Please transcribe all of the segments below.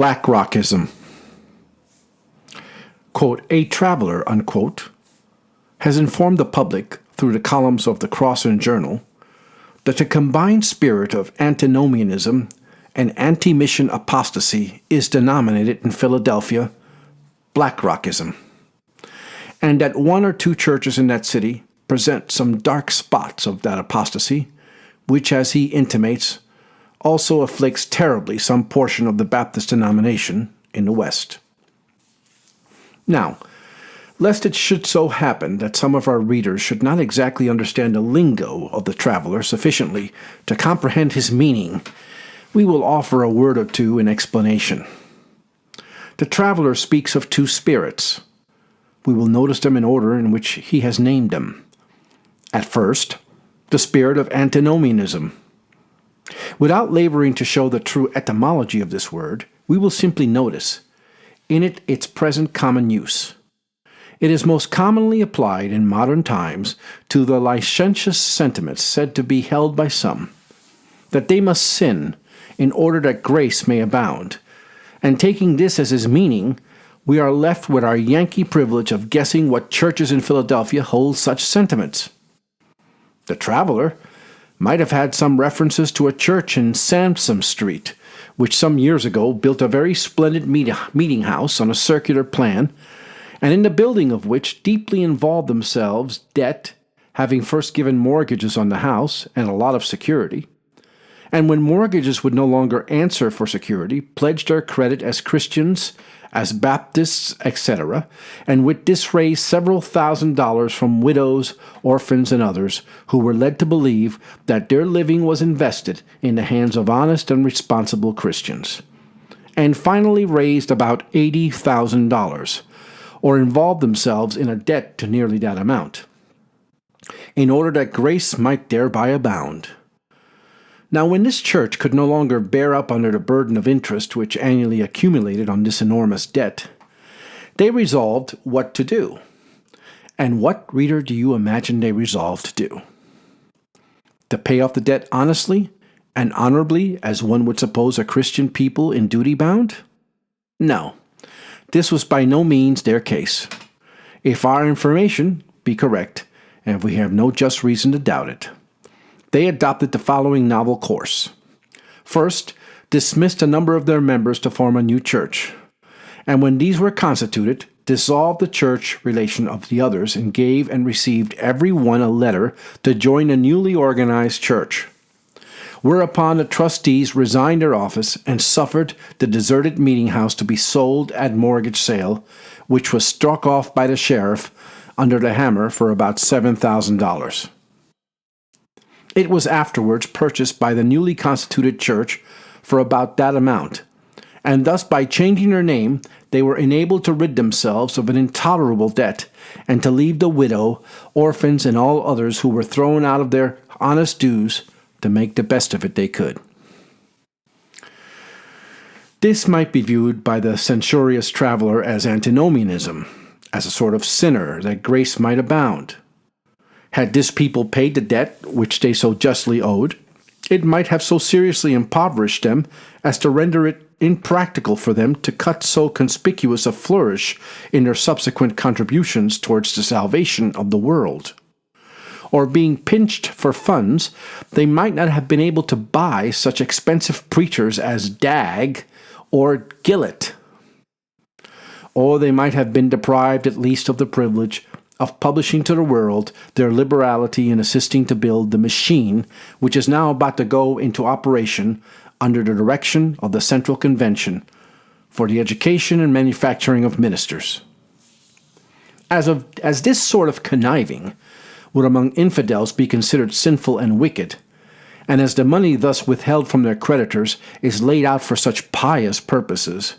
Blackrockism. Quote, a traveler, unquote, has informed the public through the columns of the Cross and Journal that the combined spirit of antinomianism and anti-mission apostasy is denominated in Philadelphia Blackrockism, and that one or two churches in that city present some dark spots of that apostasy, which, as he intimates, also afflicts terribly some portion of the Baptist denomination in the West. Now, lest it should so happen that some of our readers should not exactly understand the lingo of the traveler sufficiently to comprehend his meaning, we will offer a word or two in explanation. The traveler speaks of two spirits. We will notice them in order in which he has named them. At first, the spirit of antinomianism. Without laboring to show the true etymology of this word, we will simply notice in it its present common use. It is most commonly applied in modern times to the licentious sentiments said to be held by some, that they must sin in order that grace may abound, and taking this as his meaning, we are left with our Yankee privilege of guessing what churches in Philadelphia hold such sentiments. The traveler might have had some references to a church in Sansom Street, which some years ago built a very splendid meeting house on a circular plan, and in the building of which deeply involved themselves debt, having first given mortgages on the house and a lot of security, and when mortgages would no longer answer for security, pledged their credit as Christians, as Baptists, etc., and with this raised several $1,000s from widows, orphans, and others who were led to believe that their living was invested in the hands of honest and responsible Christians, and finally raised about $80,000, or involved themselves in a debt to nearly that amount, in order that grace might thereby abound. Now, when this church could no longer bear up under the burden of interest which annually accumulated on this enormous debt, they resolved what to do. And what, reader, do you imagine they resolved to do? To pay off the debt honestly and honorably, as one would suppose a Christian people in duty bound? No, this was by no means their case. If our information be correct, and we have no just reason to doubt it, they adopted the following novel course. First, dismissed a number of their members to form a new church, and when these were constituted, dissolved the church relation of the others and gave and received every one a letter to join the newly organized church. Whereupon the trustees resigned their office and suffered the deserted meeting house to be sold at mortgage sale, which was struck off by the sheriff under the hammer for about $7,000. It was afterwards purchased by the newly constituted church for about that amount, and thus by changing their name they were enabled to rid themselves of an intolerable debt and to leave the widow, orphans, and all others who were thrown out of their honest dues to make the best of it they could. This might be viewed by the censorious traveler as antinomianism, as a sort of sinner that grace might abound. Had this people paid the debt which they so justly owed, it might have so seriously impoverished them as to render it impractical for them to cut so conspicuous a flourish in their subsequent contributions towards the salvation of the world. Or being pinched for funds, they might not have been able to buy such expensive preachers as Dagg or Gillett. Or they might have been deprived at least of the privilege of publishing to the world their liberality in assisting to build the machine which is now about to go into operation under the direction of the Central Convention for the education and manufacturing of ministers. As this sort of conniving would among infidels be considered sinful and wicked, and as the money thus withheld from their creditors is laid out for such pious purposes,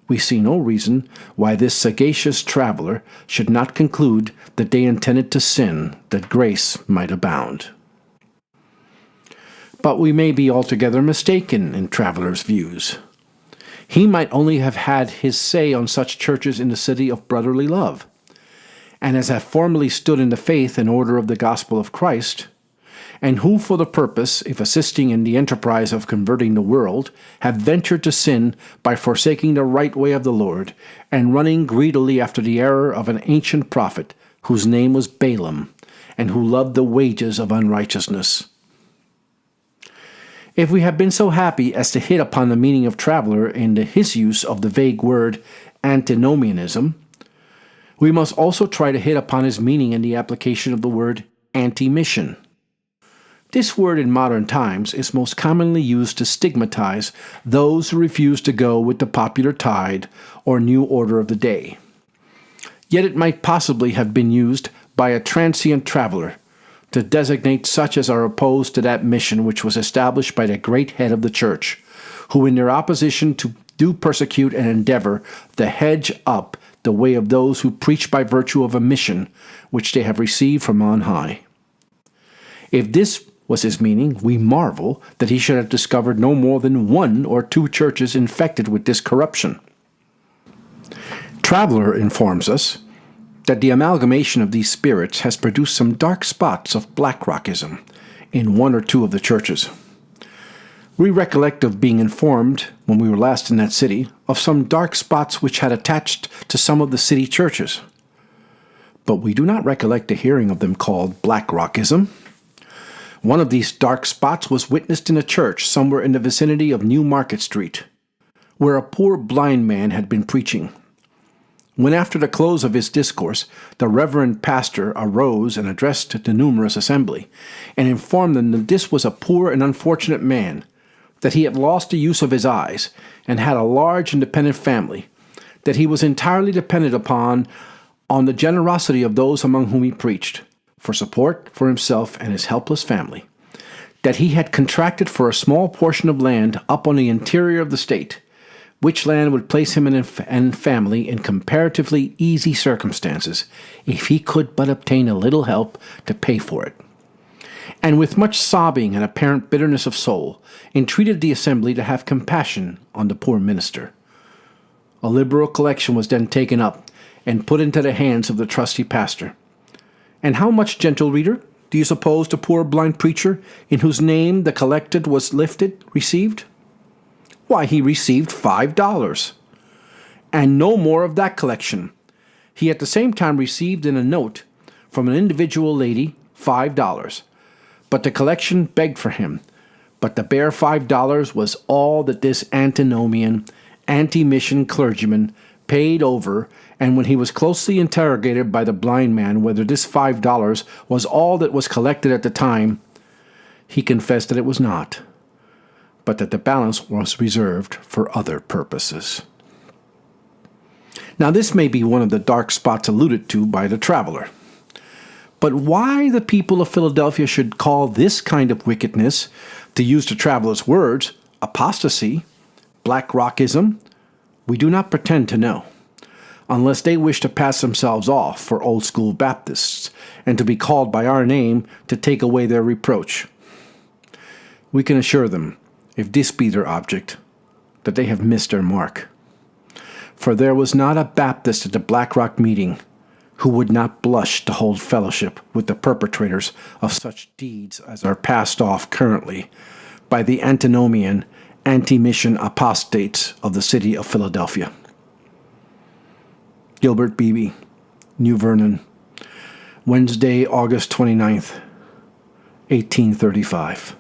we see no reason why this sagacious traveler should not conclude that they intended to sin, that grace might abound. But we may be altogether mistaken in traveler's views. He might only have had his say on such churches in the city of brotherly love, and as have formerly stood in the faith and order of the gospel of Christ, and who for the purpose, if assisting in the enterprise of converting the world, have ventured to sin by forsaking the right way of the Lord, and running greedily after the error of an ancient prophet, whose name was Balaam, and who loved the wages of unrighteousness. If we have been so happy as to hit upon the meaning of traveler in his use of the vague word antinomianism, we must also try to hit upon his meaning in the application of the word anti-mission. This word in modern times is most commonly used to stigmatize those who refuse to go with the popular tide or new order of the day. Yet it might possibly have been used by a transient traveler to designate such as are opposed to that mission which was established by the great head of the church, who in their opposition do persecute and endeavor to hedge up the way of those who preach by virtue of a mission which they have received from on high. If this was his meaning, we marvel that he should have discovered no more than 1 or 2 churches infected with this corruption. Traveler informs us that the amalgamation of these spirits has produced some dark spots of Blackrockism in 1 or 2 of the churches. We recollect of being informed, when we were last in that city, of some dark spots which had attached to some of the city churches. But we do not recollect a hearing of them called Blackrockism. One of these dark spots was witnessed in a church somewhere in the vicinity of New Market Street, where a poor blind man had been preaching. When after the close of his discourse, the reverend pastor arose and addressed the numerous assembly, and informed them that this was a poor and unfortunate man, that he had lost the use of his eyes, and had a large independent family, that he was entirely dependent upon the generosity of those among whom he preached, for support for himself and his helpless family, that he had contracted for a small portion of land up on the interior of the state, which land would place him and family in comparatively easy circumstances if he could but obtain a little help to pay for it, and with much sobbing and apparent bitterness of soul, entreated the assembly to have compassion on the poor minister. A liberal collection was then taken up and put into the hands of the trusty pastor. And how much, gentle reader, do you suppose the poor blind preacher, in whose name the collected was lifted, received? Why, he received $5. And no more of that collection. He at the same time received in a note from an individual lady $5. But the collection begged for him. But the bare $5 was all that this antinomian, anti-mission clergyman paid over, and when he was closely interrogated by the blind man whether this $5 was all that was collected at the time, he confessed that it was not, but that the balance was reserved for other purposes. Now this may be one of the dark spots alluded to by the traveler. But why the people of Philadelphia should call this kind of wickedness, to use the traveler's words, apostasy, Blackrockism, we do not pretend to know, unless they wish to pass themselves off for old-school Baptists, and to be called by our name to take away their reproach. We can assure them, if this be their object, that they have missed their mark. For there was not a Baptist at the Blackrock meeting who would not blush to hold fellowship with the perpetrators of such deeds as are passed off currently by the antinomian, anti-mission apostates of the city of Philadelphia. Gilbert Beebe, New Vernon, Wednesday, August 29th, 1835.